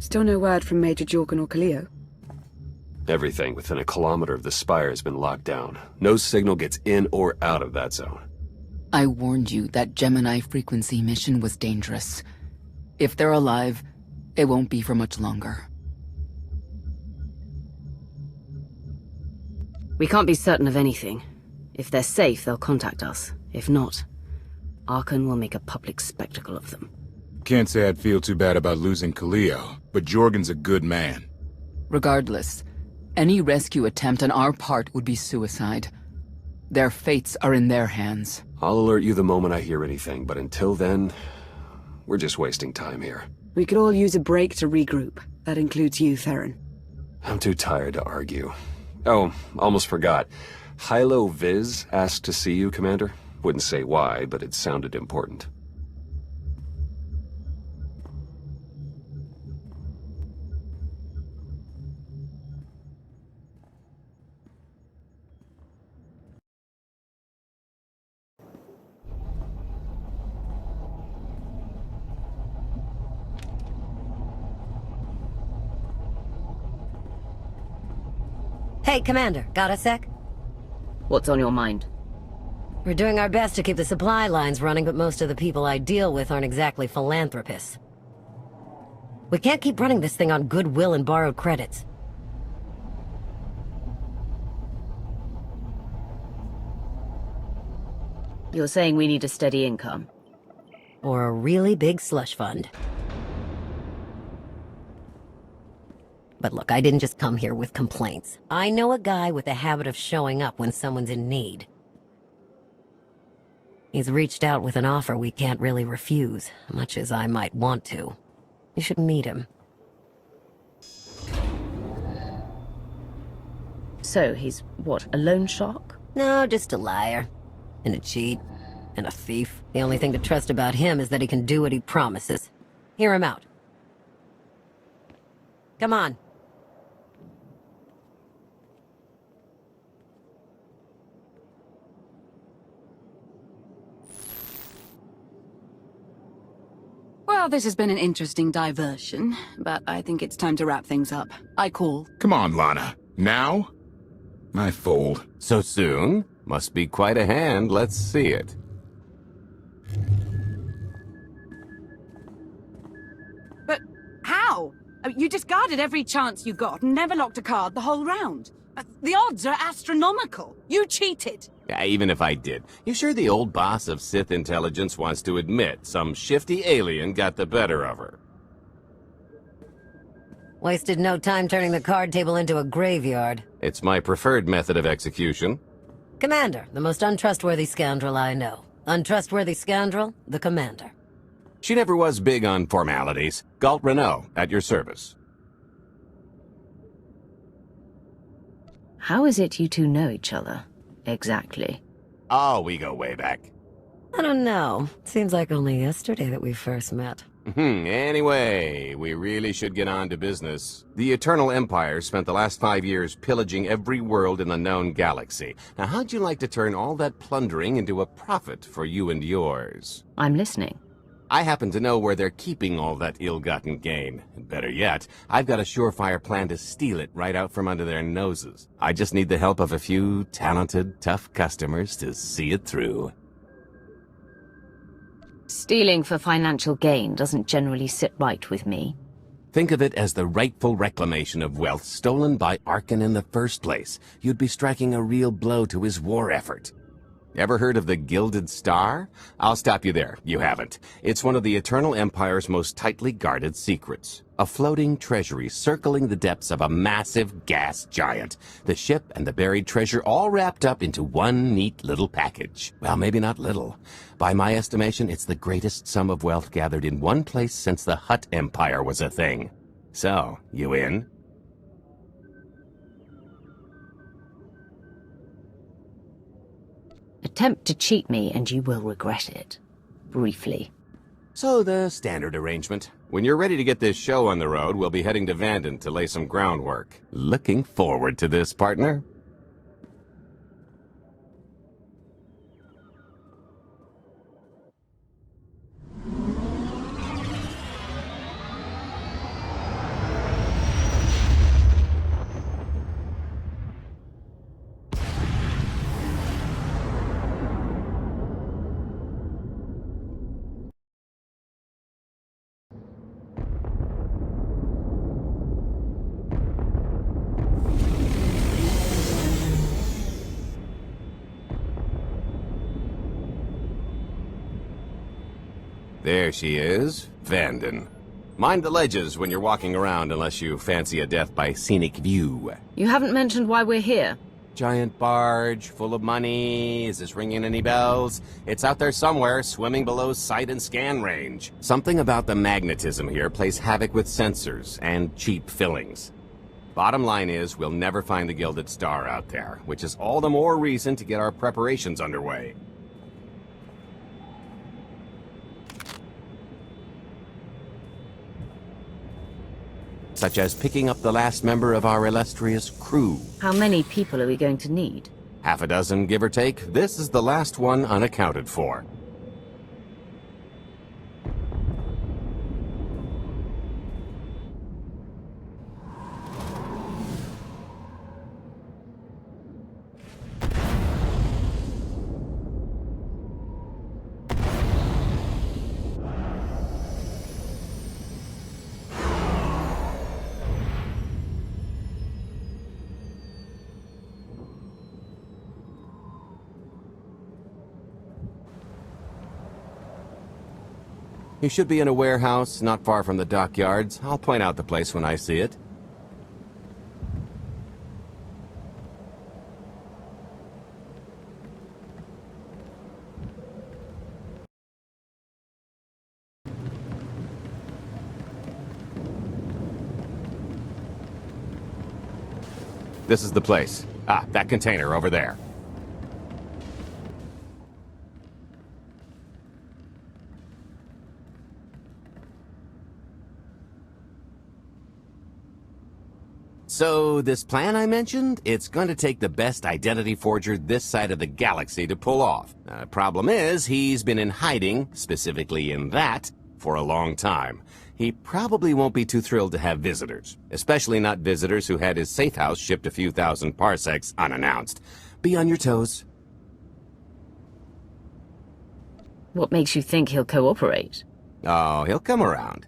Still no word from Major Jorgen or Kaleo? Everything within a kilometer of the spire has been locked down. No signal gets in or out of that zone. I warned you that Gemini frequency mission was dangerous. If they're alive, it won't be for much longer. We can't be certain of anything. If they're safe, they'll contact us. If not, Archon will make a public spectacle of them. Can't say I'd feel too bad about losing Kaleo, but Jorgen's a good man. Regardless, any rescue attempt on our part would be suicide. Their fates are in their hands. I'll alert you the moment I hear anything, but until then, we're just wasting time here. We could all use a break to regroup. That includes you, Theron. I'm too tired to argue. Oh, almost forgot. Hylo Viz asked to see you, Commander. Wouldn't say why, but it sounded important. Hey, Commander, got a sec? What's on your mind? We're doing our best to keep the supply lines running, but most of the people I deal with aren't exactly philanthropists. We can't keep running this thing on goodwill and borrowed credits. You're saying we need a steady income? Or a really big slush fund. But look, I didn't just come here with complaints. I know a guy with a habit of showing up when someone's in need. He's reached out with an offer we can't really refuse, much as I might want to. You should meet him. So, he's what, a loan shark? No, just a liar. And a cheat. And a thief. The only thing to trust about him is that he can do what he promises. Hear him out. Come on. Well, this has been an interesting diversion, but I think it's time to wrap things up. I call. Come on, Lana. Now? I fold. So soon? Must be quite a hand. Let's see it. But how? You discarded every chance you got and never locked a card the whole round. The odds are astronomical. You cheated. Yeah, even if I did. You sure the old boss of Sith intelligence wants to admit some shifty alien got the better of her? Wasted no time turning the card table into a graveyard. It's my preferred method of execution. Commander, the most untrustworthy scoundrel I know. Untrustworthy scoundrel, the Commander. She never was big on formalities. Galt Renault, at your service. How is it you two know each other? Exactly. Oh, we go way back. I don't know. Seems like only yesterday that we first met. Anyway, we really should get on to business. The Eternal Empire spent the last 5 years pillaging every world in the known galaxy. Now, how'd you like to turn all that plundering into a profit for you and yours? I'm listening. I happen to know where they're keeping all that ill-gotten gain. And better yet, I've got a surefire plan to steal it right out from under their noses. I just need the help of a few talented, tough customers to see it through. Stealing for financial gain doesn't generally sit right with me. Think of it as the rightful reclamation of wealth stolen by Archon in the first place. You'd be striking a real blow to his war effort. Ever heard of the Gilded Star? I'll stop you there. You haven't. It's one of the Eternal Empire's most tightly guarded secrets. A floating treasury circling the depths of a massive gas giant. The ship and the buried treasure all wrapped up into one neat little package. Well, maybe not little. By my estimation, it's the greatest sum of wealth gathered in one place since the Hutt Empire was a thing. So, you in? Attempt to cheat me and you will regret it. Briefly. So the standard arrangement. When you're ready to get this show on the road, we'll be heading to Vanden to lay some groundwork. Looking forward to this, partner. There she is, Vanden. Mind the ledges when you're walking around unless you fancy a death by scenic view. You haven't mentioned why we're here. Giant barge, full of money. Is this ringing any bells? It's out there somewhere, swimming below sight and scan range. Something about the magnetism here plays havoc with sensors and cheap fillings. Bottom line is, we'll never find the Gilded Star out there, which is all the more reason to get our preparations underway. Such as picking up the last member of our illustrious crew. How many people are we going to need? Half a dozen, give or take. This is the last one unaccounted for. You should be in a warehouse, not far from the dockyards. I'll point out the place when I see it. This is the place. Ah, that container over there. So, this plan I mentioned, it's going to take the best identity forger this side of the galaxy to pull off. Problem is, he's been in hiding, specifically in that, for a long time. He probably won't be too thrilled to have visitors, especially not visitors who had his safe house shipped a few thousand parsecs unannounced. Be on your toes. What makes you think he'll cooperate? Oh, he'll come around.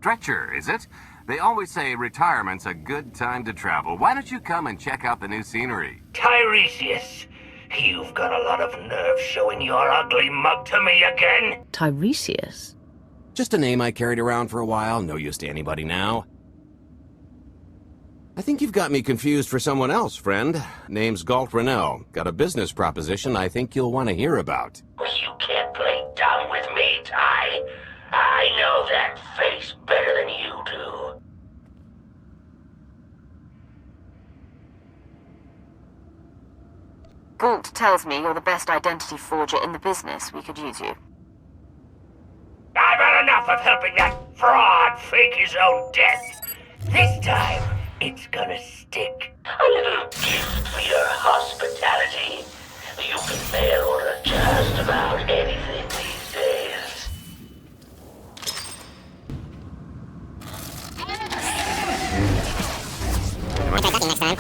Stretcher, is it? They always say retirement's a good time to travel. Why don't you come and check out the new scenery? Tiresias, you've got a lot of nerve showing your ugly mug to me again. Tiresias? Just a name I carried around for a while, no use to anybody now. I think you've got me confused for someone else, friend. Name's Galt Renell. Got a business proposition I think you'll want to hear about. You can't play dumb with me, Ty. I know that face better than you do. Galt tells me you're the best identity forger in the business. We could use you. I've had enough of helping that fraud fake his own death. This time, it's gonna stick. A little gift for your hospitality. You can mail order just about anything these days. Next time.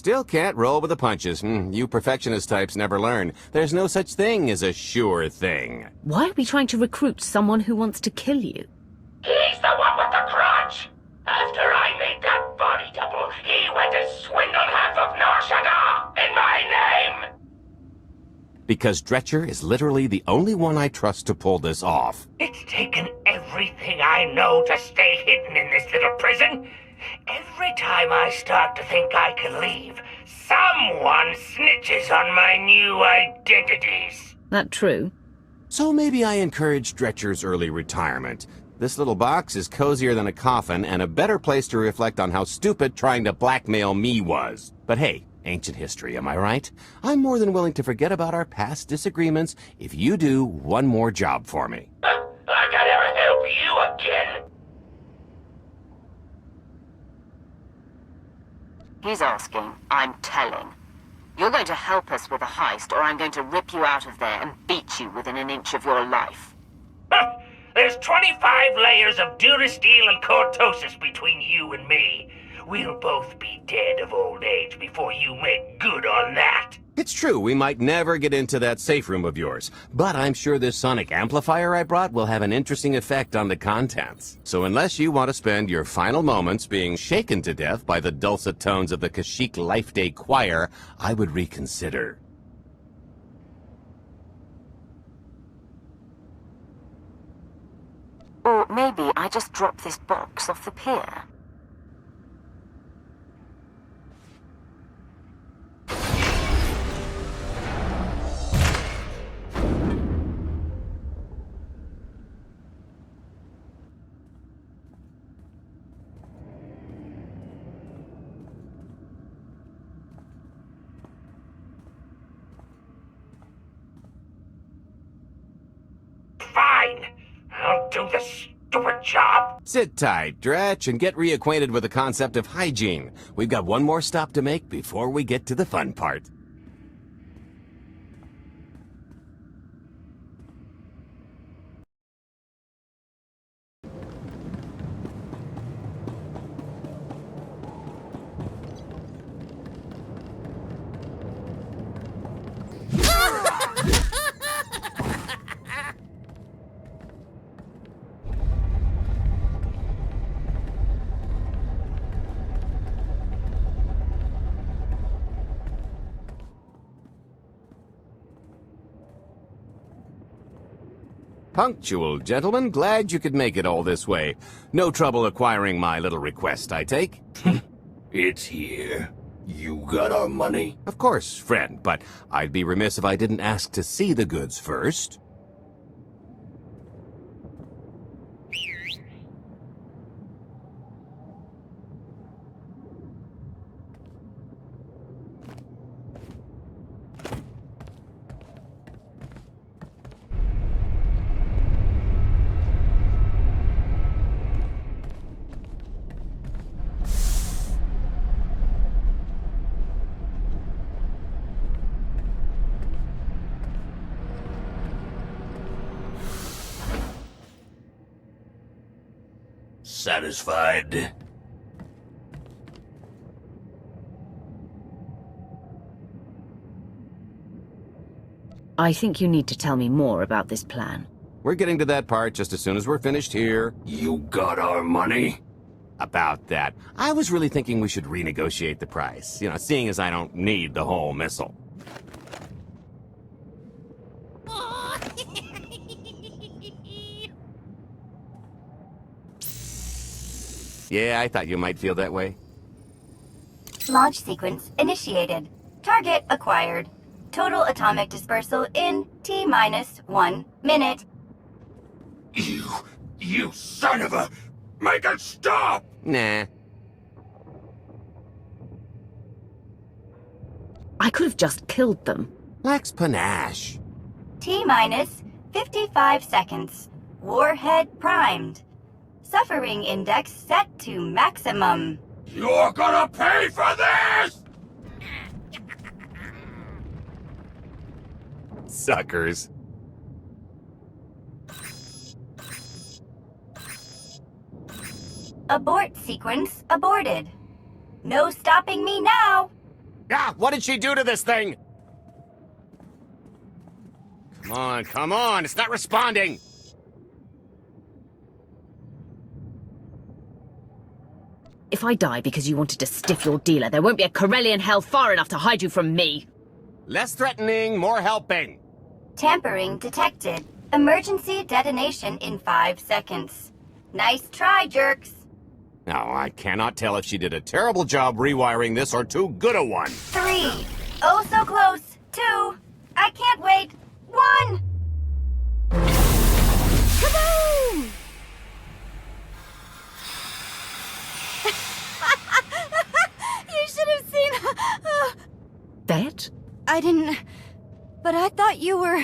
Still can't roll with the punches. You perfectionist types never learn. There's no such thing as a sure thing. Why are we trying to recruit someone who wants to kill you? He's the one with the grudge. After I made that body double, he went and swindled half of Nar Shaddaa in my name. Because Dretcher is literally the only one I trust to pull this off. It's taken everything I know to stay hidden in this little prison. Every time I start to think I can leave, someone snitches on my new identities. That true? So maybe I encourage Dretcher's early retirement. This little box is cozier than a coffin and a better place to reflect on how stupid trying to blackmail me was. But hey, ancient history, am I right? I'm more than willing to forget about our past disagreements if you do one more job for me. I can never help you again. He's asking, I'm telling. You're going to help us with a heist, or I'm going to rip you out of there and beat you within an inch of your life. There's 25 layers of durasteel and cortosis between you and me. We'll both be dead of old age before you make good on that. It's true, we might never get into that safe room of yours, but I'm sure this sonic amplifier I brought will have an interesting effect on the contents. So unless you want to spend your final moments being shaken to death by the dulcet tones of the Kashyyyk Life Day Choir, I would reconsider. Or maybe I just drop this box off the pier. Fine. I'll do the stupid job. Sit tight, Dretch, and get reacquainted with the concept of hygiene. We've got one more stop to make before we get to the fun part. Punctual, gentlemen. Glad you could make it all this way. No trouble acquiring my little request, I take? It's here. You got our money? Of course, friend, but I'd be remiss if I didn't ask to see the goods first. Satisfied? I think you need to tell me more about this plan. We're getting to that part just as soon as we're finished here. You got our money? About that, I was really thinking we should renegotiate the price. You know, seeing as I don't need the whole missile. Yeah, I thought you might feel that way. Launch sequence initiated. Target acquired. Total atomic dispersal in T-1 minute. You son of a... Make it stop! Nah. I could have just killed them. Lacks panache. T-55 seconds. Warhead primed. Suffering index set to maximum. You're gonna pay for this! Suckers. Abort sequence aborted. No stopping me now. Ah, what did she do to this thing? Come on, it's not responding! If I die because you wanted to stiff your dealer, there won't be a Corellian hell far enough to hide you from me. Less threatening, more helping. Tampering detected. Emergency detonation in 5 seconds. Nice try, jerks. Now, I cannot tell if she did a terrible job rewiring this or too good a one. 3. Oh, so close. 2. I can't wait. 1. Kaboom! You should have seen... Bet? I didn't... But I thought you were...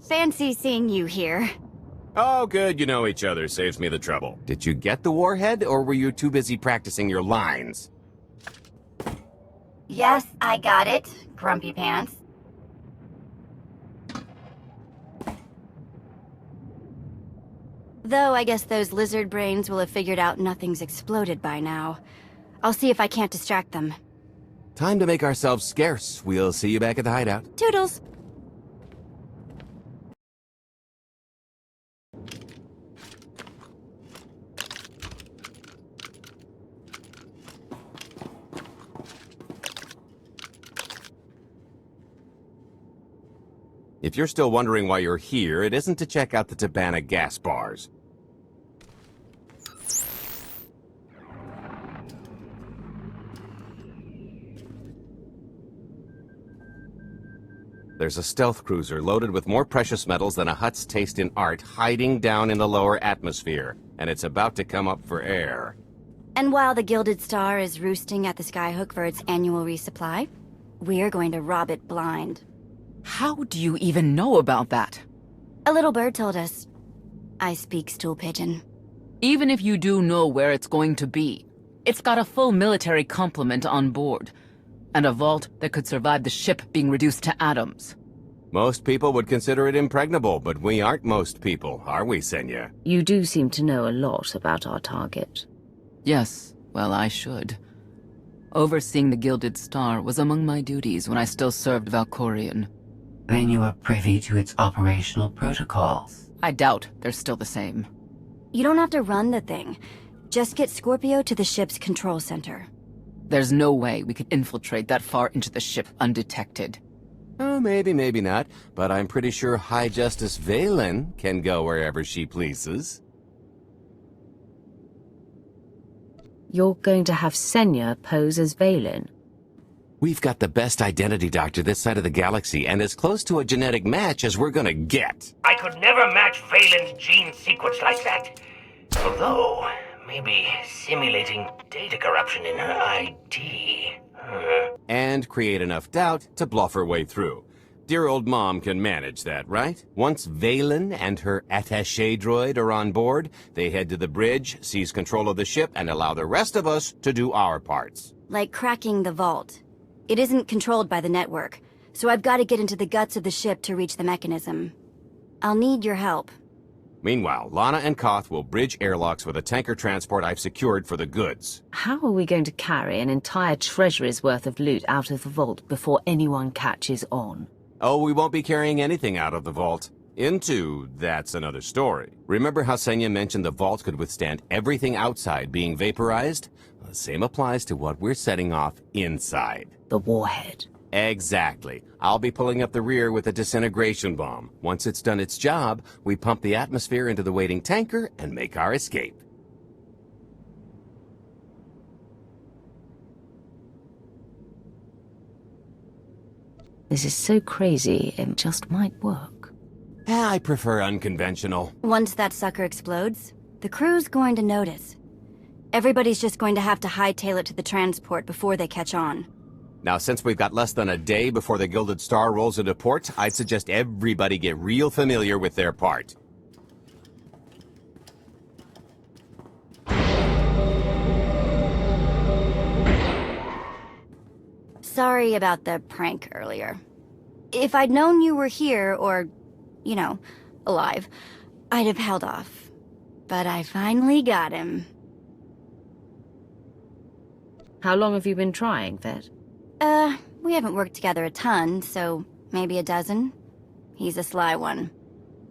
Fancy seeing you here. Oh, good, you know each other. Saves me the trouble. Did you get the warhead, or were you too busy practicing your lines? Yes, I got it, Grumpy Pants. Though I guess those lizard brains will have figured out nothing's exploded by now. I'll see if I can't distract them. Time to make ourselves scarce. We'll see you back at the hideout. Toodles! If you're still wondering why you're here, it isn't to check out the Tabana gas bars. There's a stealth cruiser loaded with more precious metals than a Hutt's taste in art hiding down in the lower atmosphere, and it's about to come up for air. And while the Gilded Star is roosting at the Skyhook for its annual resupply, we're going to rob it blind. How do you even know about that? A little bird told us. I speak stool pigeon. Even if you do know where it's going to be, it's got a full military complement on board, and a vault that could survive the ship being reduced to atoms. Most people would consider it impregnable, but we aren't most people, are we, Senya? You do seem to know a lot about our target. Yes, well, I should. Overseeing the Gilded Star was among my duties when I still served Valkorion. Then you are privy to its operational protocols. I doubt they're still the same. You don't have to run the thing. Just get Scorpio to the ship's control center. There's no way we could infiltrate that far into the ship undetected. Oh, maybe, maybe not, but I'm pretty sure High Justice Valen can go wherever she pleases. You're going to have Senya pose as Valen? We've got the best identity doctor this side of the galaxy, and as close to a genetic match as we're gonna get. I could never match Valen's gene sequence like that. Although, maybe simulating data corruption in her ID. And create enough doubt to bluff her way through. Dear old mom can manage that, right? Once Valen and her attaché droid are on board, they head to the bridge, seize control of the ship, and allow the rest of us to do our parts. Like cracking the vault. It isn't controlled by the network, so I've got to get into the guts of the ship to reach the mechanism. I'll need your help. Meanwhile, Lana and Koth will bridge airlocks with a tanker transport I've secured for the goods. How are we going to carry an entire treasury's worth of loot out of the vault before anyone catches on? Oh, we won't be carrying anything out of the vault. That's another story. Remember how Senya mentioned the vault could withstand everything outside being vaporized? The same applies to what we're setting off inside. The warhead. Exactly. I'll be pulling up the rear with a disintegration bomb. Once it's done its job, we pump the atmosphere into the waiting tanker and make our escape. This is so crazy, it just might work. I prefer unconventional. Once that sucker explodes, the crew's going to notice. Everybody's just going to have to hightail it to the transport before they catch on. Now, since we've got less than a day before the Gilded Star rolls into port, I'd suggest everybody get real familiar with their part. Sorry about the prank earlier. If I'd known you were here, or, you know, alive, I'd have held off. But I finally got him. How long have you been trying, Vet? We haven't worked together a ton, so maybe a dozen. He's a sly one.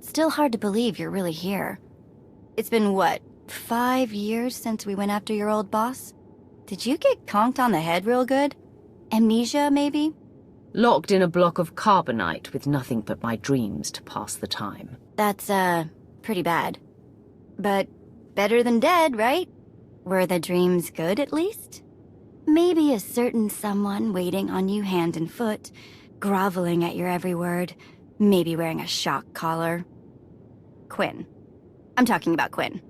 Still hard to believe you're really here. It's been, what, 5 years since we went after your old boss? Did you get conked on the head real good? Amnesia, maybe? Locked in a block of carbonite with nothing but my dreams to pass the time. That's, pretty bad. But better than dead, right? Were the dreams good, at least? Maybe a certain someone waiting on you hand and foot, groveling at your every word, maybe wearing a shock collar. Quinn. I'm talking about Quinn.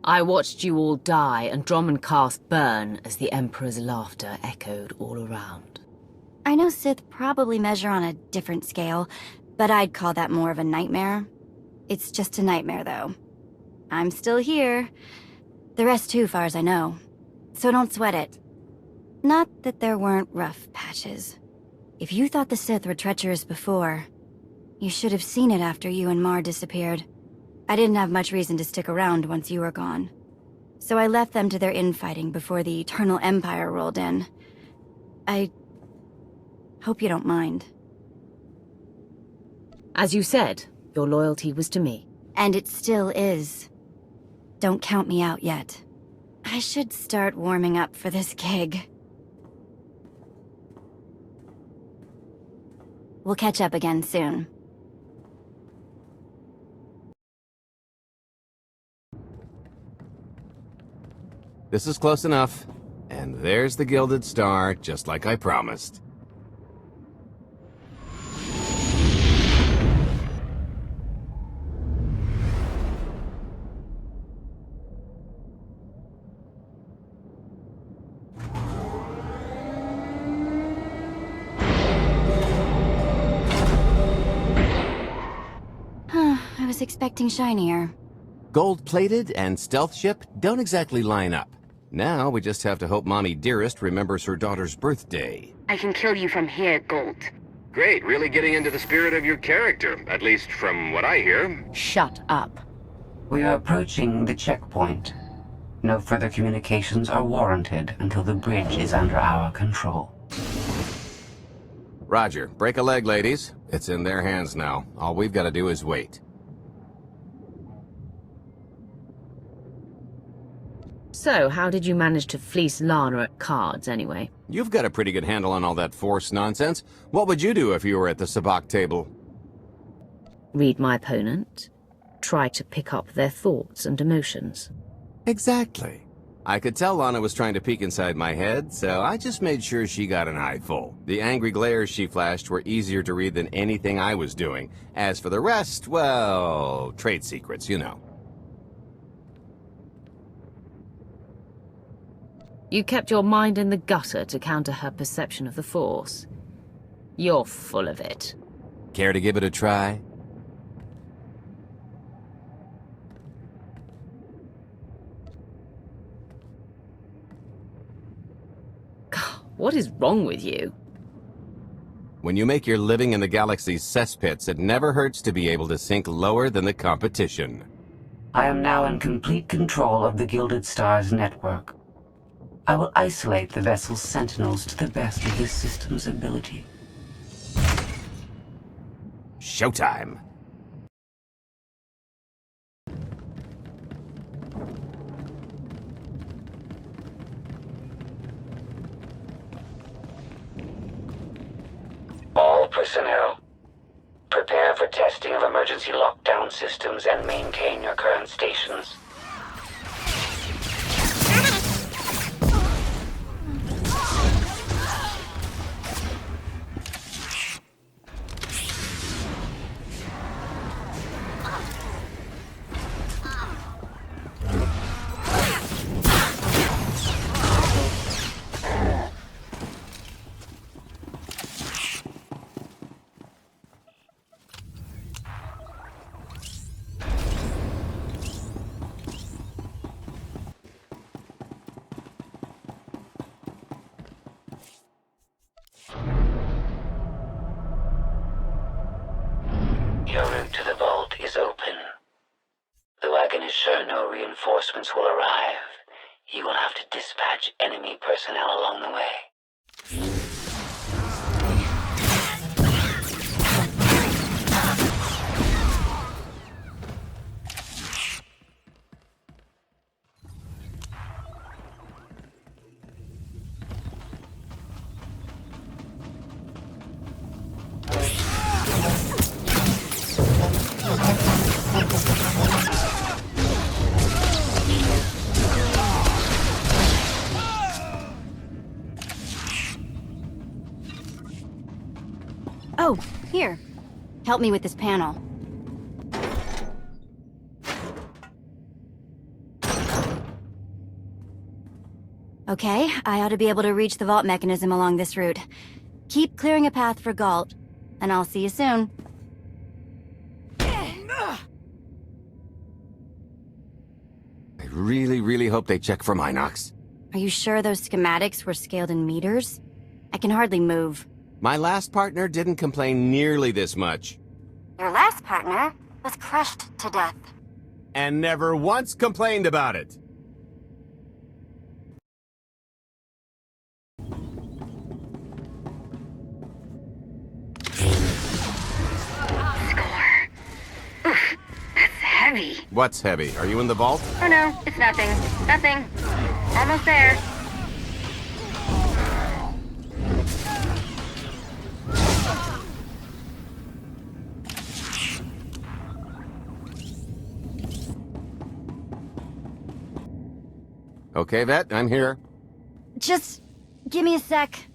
I watched you all die and Drommencast burn as the Emperor's laughter echoed all around. I know Sith probably measure on a different scale, but I'd call that more of a nightmare. It's just a nightmare, though. I'm still here. The rest too, far as I know. So don't sweat it. Not that there weren't rough patches. If you thought the Sith were treacherous before, you should have seen it after you and Mar disappeared. I didn't have much reason to stick around once you were gone. So I left them to their infighting before the Eternal Empire rolled in. I hope you don't mind. As you said, your loyalty was to me. And it still is. Don't count me out yet. I should start warming up for this gig. We'll catch up again soon. This is close enough. And there's the Gilded Star, just like I promised. I was expecting shinier. Gold-plated and stealth ship don't exactly line up. Now we just have to hope Mommy Dearest remembers her daughter's birthday. I can kill you from here, Gold. Great, really getting into the spirit of your character, at least from what I hear. Shut up. We are approaching the checkpoint. No further communications are warranted until the bridge is under our control. Roger. Break a leg, ladies. It's in their hands now. All we've got to do is wait. So, how did you manage to fleece Lana at cards, anyway? You've got a pretty good handle on all that Force nonsense. What would you do if you were at the sabacc table? Read my opponent. Try to pick up their thoughts and emotions. Exactly. I could tell Lana was trying to peek inside my head, so I just made sure she got an eyeful. The angry glares she flashed were easier to read than anything I was doing. As for the rest, well, trade secrets, you know. You kept your mind in the gutter to counter her perception of the Force. You're full of it. Care to give it a try? What is wrong with you? When you make your living in the galaxy's cesspits, it never hurts to be able to sink lower than the competition. I am now in complete control of the Gilded Star's network. I will isolate the vessel's sentinels to the best of this system's ability. Showtime! All personnel, prepare for testing of emergency lockdown systems and maintain your current stations. reinforcements will arrive, you will have to dispatch enemy personnel along the way. Oh, here. Help me with this panel. Okay, I ought to be able to reach the vault mechanism along this route. Keep clearing a path for Galt, and I'll see you soon. I really hope they check for Minox. Are you sure those schematics were scaled in meters? I can hardly move. My last partner didn't complain nearly this much. Your last partner was crushed to death. And never once complained about it. Oof, that's heavy. What's heavy? Are you in the vault? Oh no, it's nothing. Nothing. Almost there. Okay, Vet, I'm here. Just give me a sec.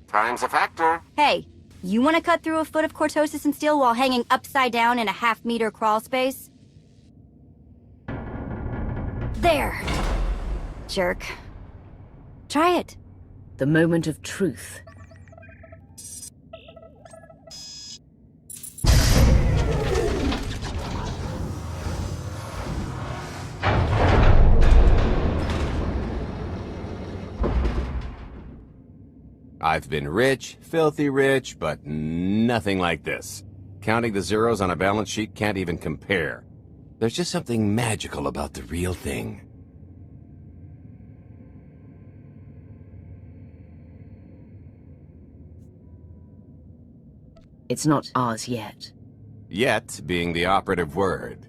Time's a factor. Hey, you want to cut through a foot of cortosis and steel while hanging upside down in a half-meter crawl space? There. Jerk. Try it. The moment of truth. I've been rich, filthy rich, but nothing like this. Counting the zeros on a balance sheet can't even compare. There's just something magical about the real thing. It's not ours yet. Yet being the operative word.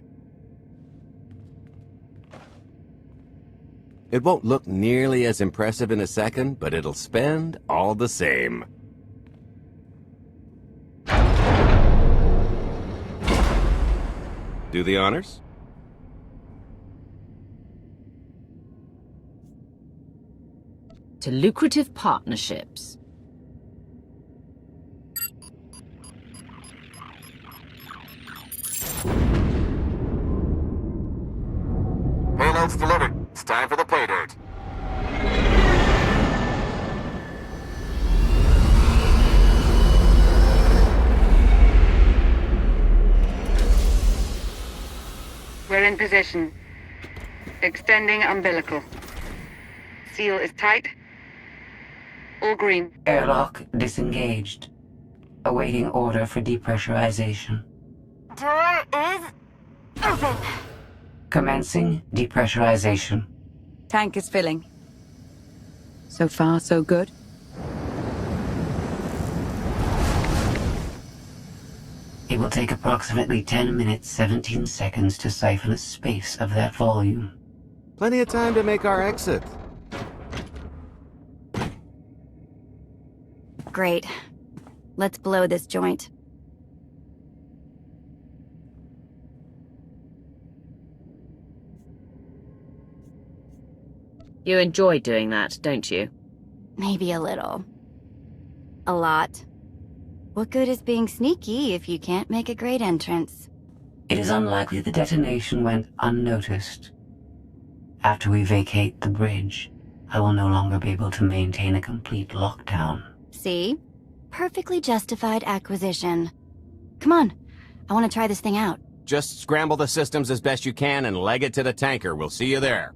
It won't look nearly as impressive in a second, but it'll spend all the same. Do the honors? To lucrative partnerships. Payload's delivered. It's time for the pay dirt. We're in position. Extending umbilical. Seal is tight. All green. Airlock disengaged. Awaiting order for depressurization. Door is open. Commencing depressurization. Tank is filling. So far, so good. It will take approximately 10 minutes, 17 seconds to siphon a space of that volume. Plenty of time to make our exit. Great. Let's blow this joint. You enjoy doing that, don't you? Maybe a little. A lot. What good is being sneaky if you can't make a great entrance? It is unlikely the detonation went unnoticed. After we vacate the bridge, I will no longer be able to maintain a complete lockdown. See? Perfectly justified acquisition. Come on. I want to try this thing out. Just scramble the systems as best you can and leg it to the tanker. We'll see you there.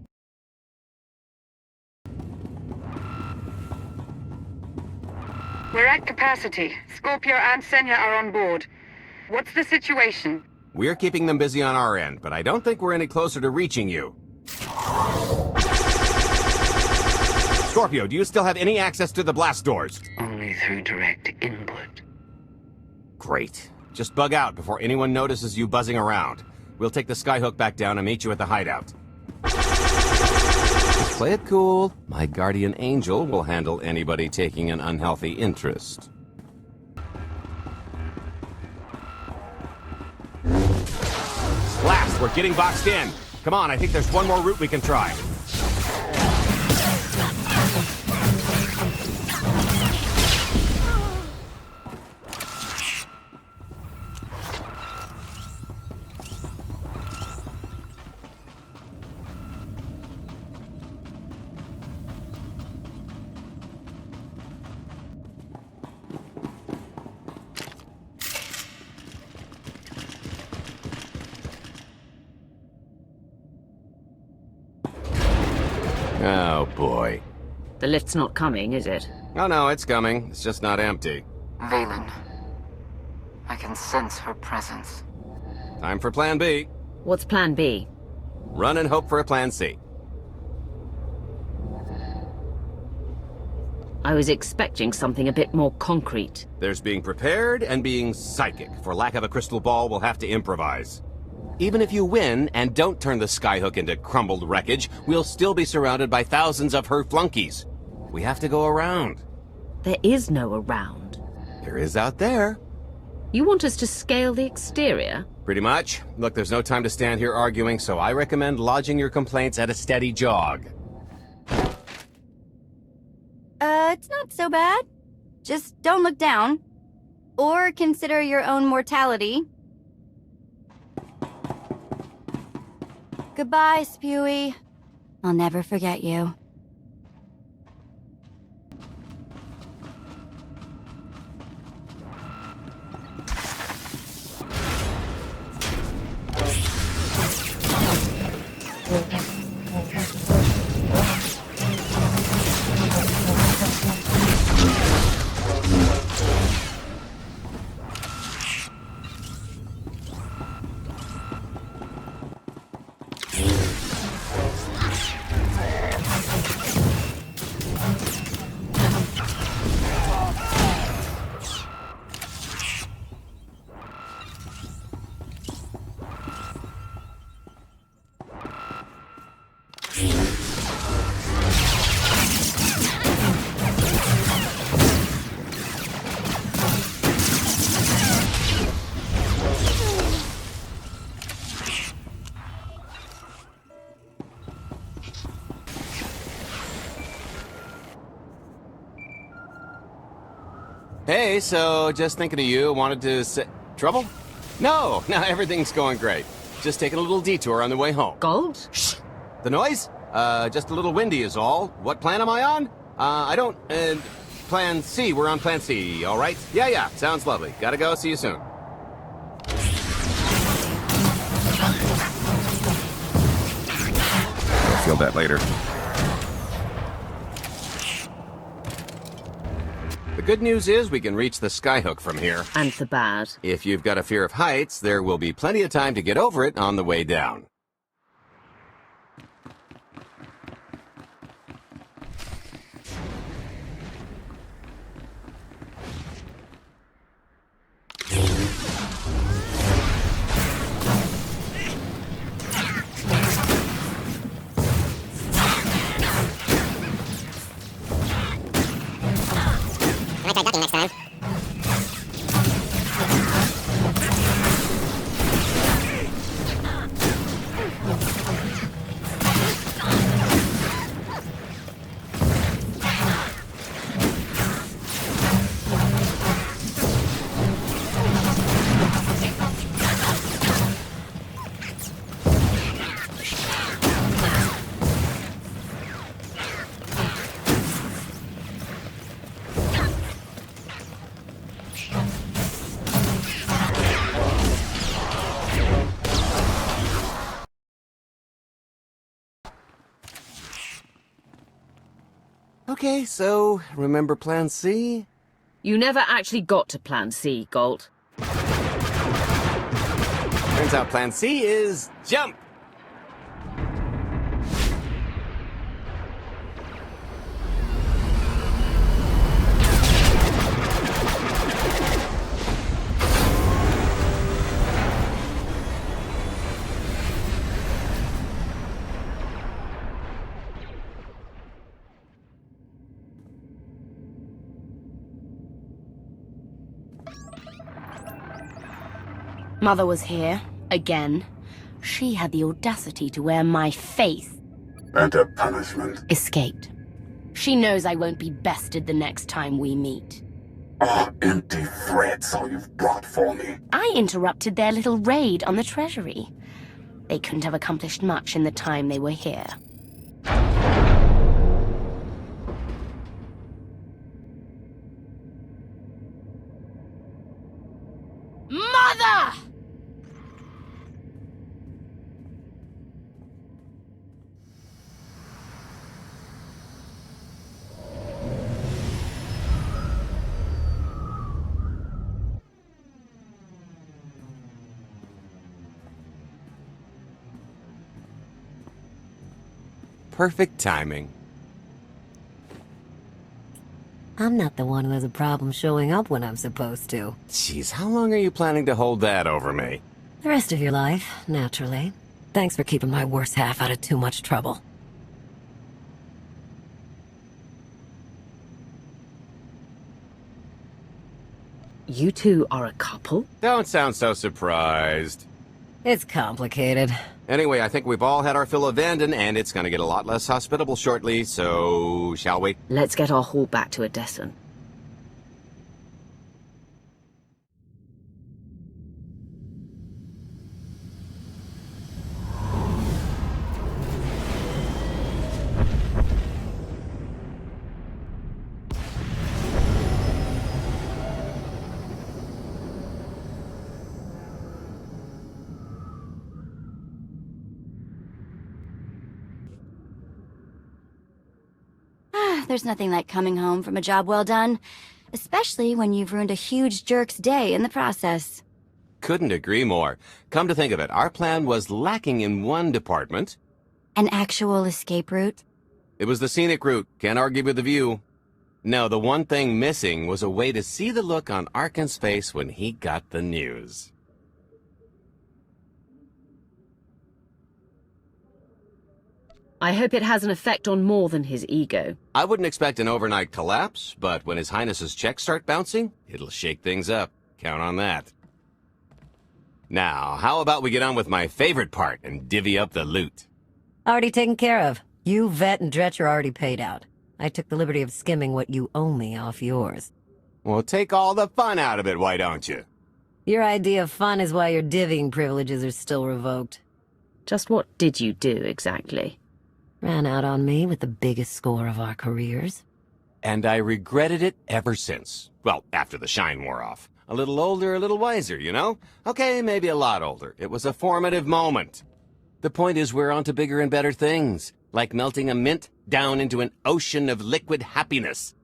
We're at capacity. Scorpio and Senya are on board. What's the situation? We're keeping them busy on our end, but I don't think we're any closer to reaching you. Scorpio, do you still have any access to the blast doors? Only through direct input. Great. Just bug out before anyone notices you buzzing around. We'll take the skyhook back down and meet you at the hideout. Just play it cool. My guardian angel will handle anybody taking an unhealthy interest. Blast, we're getting boxed in. Come on, I think there's one more route we can try. Oh, boy. The lift's not coming, is it? Oh, no, it's coming. It's just not empty. Valen. I can sense her presence. Time for Plan B. What's Plan B? Run and hope for a Plan C. I was expecting something a bit more concrete. There's being prepared and being psychic. For lack of a crystal ball, we'll have to improvise. Even if you win and don't turn the skyhook into crumbled wreckage, we'll still be surrounded by thousands of her flunkies. We have to go around. There is no around. There is out there. You want us to scale the exterior? Pretty much. Look, there's no time to stand here arguing, so I recommend lodging your complaints at a steady jog. It's not so bad. Just don't look down. Or consider your own mortality. Goodbye, Spewy. I'll never forget you. Hey, so just thinking of you, wanted to say... Trouble? No, everything's going great. Just taking a little detour on the way home. Gold? Shh! The noise? Just a little windy is all. What plan am I on? Plan C. We're on Plan C, all right? Yeah, sounds lovely. Gotta go, see you soon. I'll feel that later. The good news is we can reach the skyhook from here. And the bad. If you've got a fear of heights, there will be plenty of time to get over it on the way down. Try ducking next time. Okay, so remember Plan C? You never actually got to Plan C, Galt. Turns out Plan C is jump! Mother was here, again. She had the audacity to wear my face. And a punishment? Escaped. She knows I won't be bested the next time we meet. Oh, empty threats all you've brought for me. I interrupted their little raid on the treasury. They couldn't have accomplished much in the time they were here. Mother! Perfect timing. I'm not the one who has a problem showing up when I'm supposed to. Jeez, how long are you planning to hold that over me? The rest of your life, naturally. Thanks for keeping my worse half out of too much trouble. You two are a couple? Don't sound so surprised. It's complicated. Anyway, I think we've all had our fill of Vanden, and it's gonna get a lot less hospitable shortly, so shall we? Let's get our haul back to Odessen. There's nothing like coming home from a job well done, especially when you've ruined a huge jerk's day in the process. Couldn't agree more. Come to think of it, our plan was lacking in one department. An actual escape route? It was the scenic route. Can't argue with the view. No, the one thing missing was a way to see the look on Arkan's face when he got the news. I hope it has an effect on more than his ego. I wouldn't expect an overnight collapse, but when His Highness's checks start bouncing, it'll shake things up. Count on that. Now, how about we get on with my favorite part and divvy up the loot? Already taken care of. You, Vet, and Dretch are already paid out. I took the liberty of skimming what you owe me off yours. Well, take all the fun out of it, why don't you? Your idea of fun is why your divvying privileges are still revoked. Just what did you do, exactly? Ran out on me with the biggest score of our careers. And I regretted it ever since. Well, after the shine wore off. A little older, a little wiser, you know? Okay, maybe a lot older. It was a formative moment. The point is we're on to bigger and better things, like melting a mint down into an ocean of liquid happiness.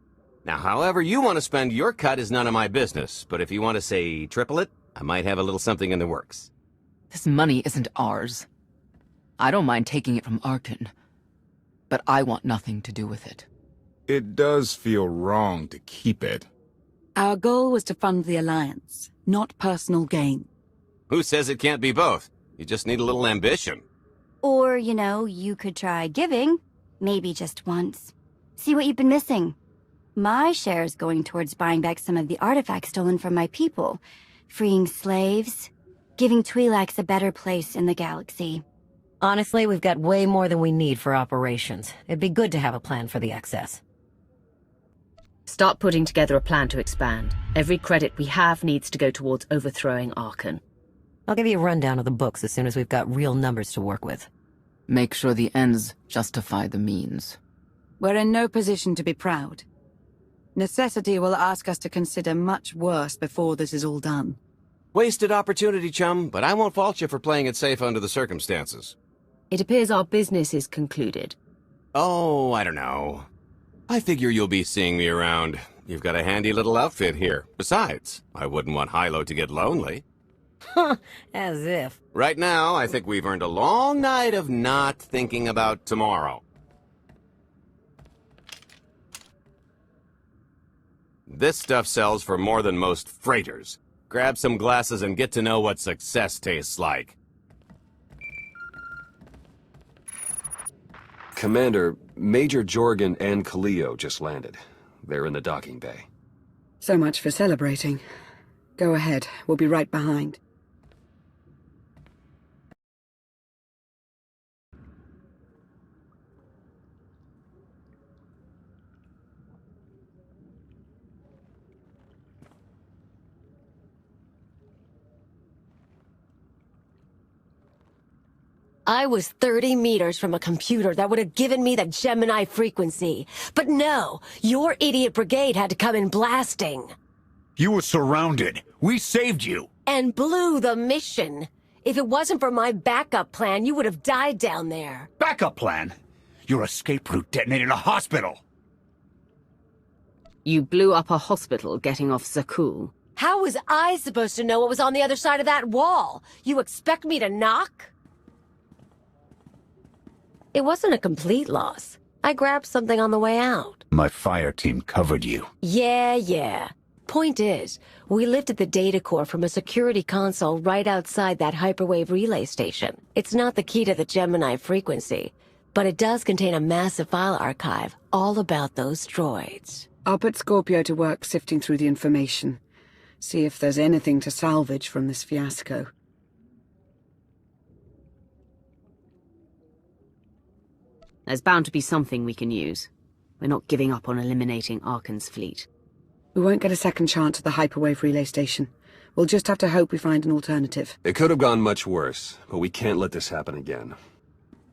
Now, however you want to spend your cut is none of my business, but if you want to say triple it, I might have a little something in the works. This money isn't ours. I don't mind taking it from Arkan, but I want nothing to do with it. It does feel wrong to keep it. Our goal was to fund the Alliance, not personal gain. Who says it can't be both? You just need a little ambition. Or, you know, you could try giving. Maybe just once. See what you've been missing. My share is going towards buying back some of the artifacts stolen from my people, freeing slaves, giving Twi'leks a better place in the galaxy. Honestly, we've got way more than we need for operations. It'd be good to have a plan for the excess. Start putting together a plan to expand. Every credit we have needs to go towards overthrowing Arkan. I'll give you a rundown of the books as soon as we've got real numbers to work with. Make sure the ends justify the means. We're in no position to be proud. Necessity will ask us to consider much worse before this is all done. Wasted opportunity, chum, but I won't fault you for playing it safe under the circumstances. It appears our business is concluded. Oh, I don't know. I figure you'll be seeing me around. You've got a handy little outfit here. Besides, I wouldn't want Hilo to get lonely. Huh, as if. Right now, I think we've earned a long night of not thinking about tomorrow. This stuff sells for more than most freighters. Grab some glasses and get to know what success tastes like. Commander, Major Jorgen and Kaleo just landed. They're in the docking bay. So much for celebrating. Go ahead. We'll be right behind. I was 30 meters from a computer that would have given me the Gemini frequency. But no, your idiot brigade had to come in blasting. You were surrounded. We saved you. And blew the mission. If it wasn't for my backup plan, you would have died down there. Backup plan? Your escape route detonated a hospital. You blew up a hospital getting off Zakul. How was I supposed to know what was on the other side of that wall? You expect me to knock? It wasn't a complete loss. I grabbed something on the way out. My fire team covered you. Yeah. Point is, we lifted the data core from a security console right outside that hyperwave relay station. It's not the key to the Gemini frequency, but it does contain a massive file archive all about those droids. I'll put Scorpio to work sifting through the information. See if there's anything to salvage from this fiasco. There's bound to be something we can use. We're not giving up on eliminating Arkan's fleet. We won't get a second chance at the hyperwave relay station. We'll just have to hope we find an alternative. It could have gone much worse, but we can't let this happen again.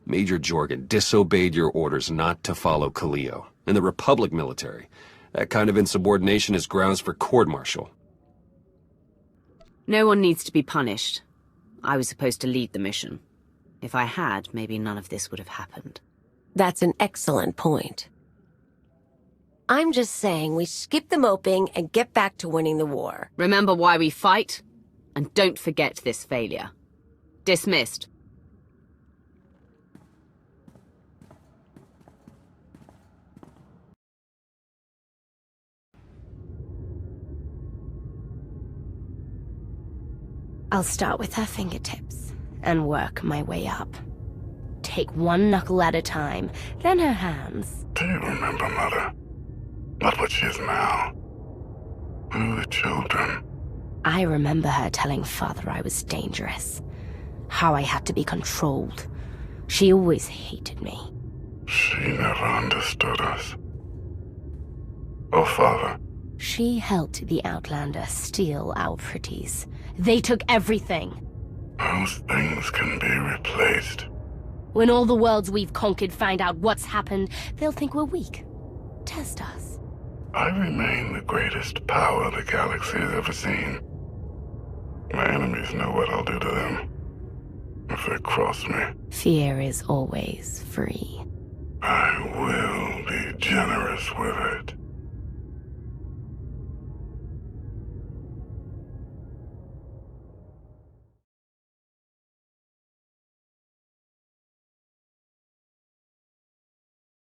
Major Jorgen disobeyed your orders not to follow Kaleo, and the Republic military. That kind of insubordination is grounds for court-martial. No one needs to be punished. I was supposed to lead the mission. If I had, maybe none of this would have happened. That's an excellent point. I'm just saying we skip the moping and get back to winning the war. Remember why we fight, and don't forget this failure. Dismissed. I'll start with her fingertips and work my way up. Take one knuckle at a time, then her hands. Do you remember, Mother? Not what she is now. We were children. I remember her telling Father I was dangerous. How I had to be controlled. She always hated me. She never understood us. Oh, Father. She helped the Outlander steal our pretties. They took everything. Those things can be replaced. When all the worlds we've conquered find out what's happened, they'll think we're weak. Test us. I remain the greatest power the galaxy has ever seen. My enemies know what I'll do to them if they cross me. Fear is always free. I will be generous with it.